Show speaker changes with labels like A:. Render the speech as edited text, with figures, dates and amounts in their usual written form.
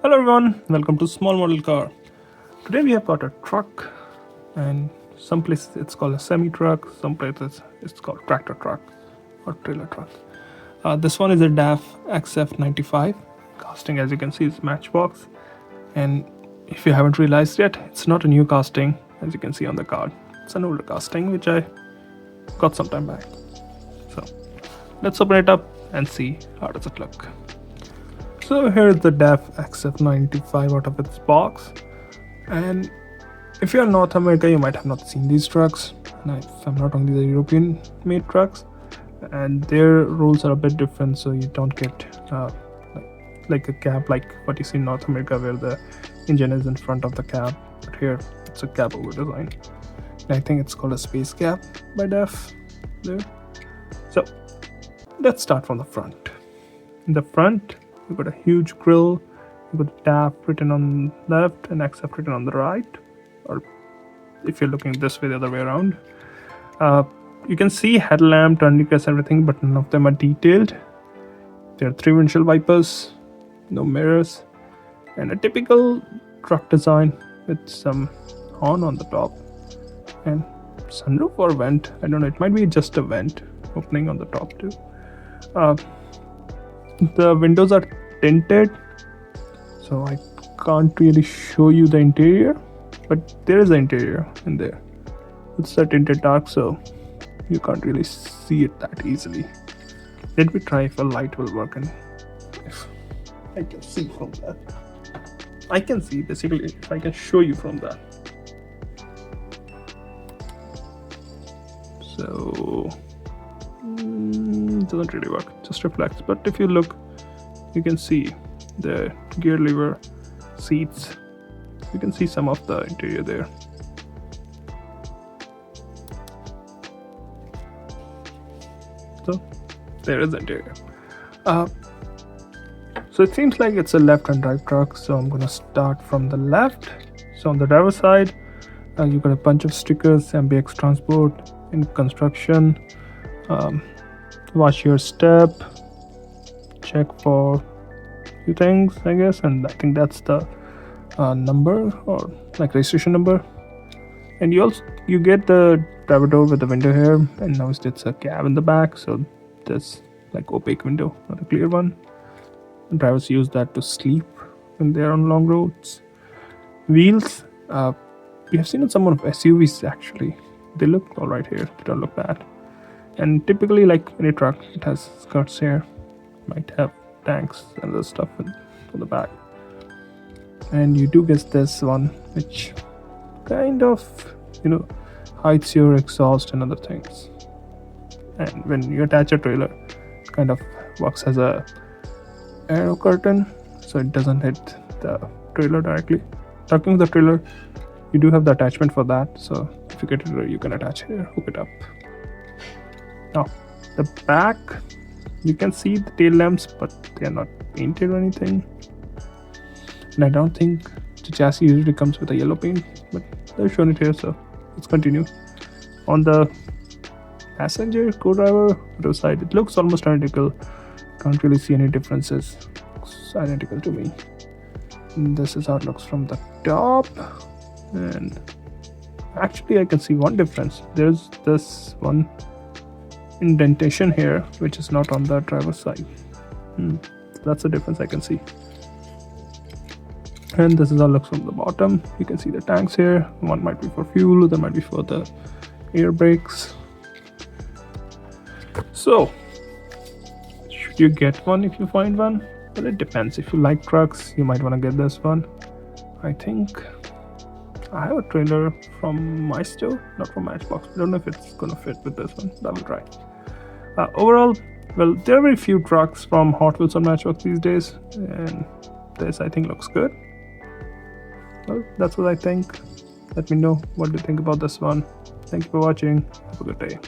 A: Hello everyone, welcome to Small Model Car. Today we have got a truck, and some places it's called a semi-truck, some places it's called tractor truck or trailer truck. This one is a DAF XF95 casting. As you can see, it's Matchbox, and if you haven't realized yet, it's not a new casting. As you can see on the card, it's an older casting which I got some time back. So let's open it up and see how does it look. So here's the DAF XF95 out of its box, and if you're in North America you might have not seen these trucks, and if I'm not wrong, these are European made trucks and their rules are a bit different, so you don't get like a cab like what you see in North America where the engine is in front of the cab, but here it's a cab over design. I think it's called a Space Cab by DAF there. So let's start from the front. In the front you've got a huge grille, you've got DAF written on left and XF written on the right, or if you're looking this way, the other way around. You can see headlamp, turn radius, everything, but none of them are detailed. There are 3 windshield wipers, no mirrors, and a typical truck design with some horn on the top and sunroof or vent. I don't know, it might be just a vent opening on the top too. The windows are tinted, so I can't really show you the interior, but there is an interior in there. It's a tinted dark, so you can't really see it that easily. Let me try if a light will work and if I can see from that. I can see basically if I can show you from that. So it doesn't really work, just reflects. But if you look, you can see the gear lever, seats. You can see some of the interior there. So there is the interior. So it seems like it's a left and right truck, so I'm gonna start from the left. So on the driver's side, you've got a bunch of stickers: MBX transport, in construction, watch your step, check for few things, I guess, and I think that's the number or like registration number. And you get the driver door with the window here, and now it's a cab in the back, so there's like opaque window, not a clear one. And drivers use that to sleep when they're on long roads. Wheels, we have seen on some of SUVs actually. They look all right here, they don't look bad. And typically, like any truck, it has skirts here, might have tanks and other stuff on the back. And you do get this one which kind of, hides your exhaust and other things. And when you attach a trailer, it kind of works as a aero curtain, so it doesn't hit the trailer directly. Talking to the trailer, you do have the attachment for that, so if you get it, you can attach here, hook it up. Now the back, you can see the tail lamps, but they are not painted or anything, and I don't think the chassis usually comes with a yellow paint, but they've shown it here, so let's continue. On the passenger co-driver side, it looks almost identical. Can't really see any differences. Looks identical to me. And this is how it looks from the top, and actually I can see one difference. There's this one indentation here which is not on the driver's side. That's the difference I can see. And this is how it looks from the bottom. You can see the tanks here. One might be for fuel, other might be for the air brakes. So should you get one if you find one? Well, it depends. If you like trucks, you might want to get this one. I think I have a trailer from my store, not from Matchbox. I don't know if it's gonna fit with this one, but I will try. Overall, well, there are very few trucks from Hot Wheels on Matchbox these days, and this I think looks good. Well, that's what I think. Let me know what you think about this one. Thank you for watching. Have a good day.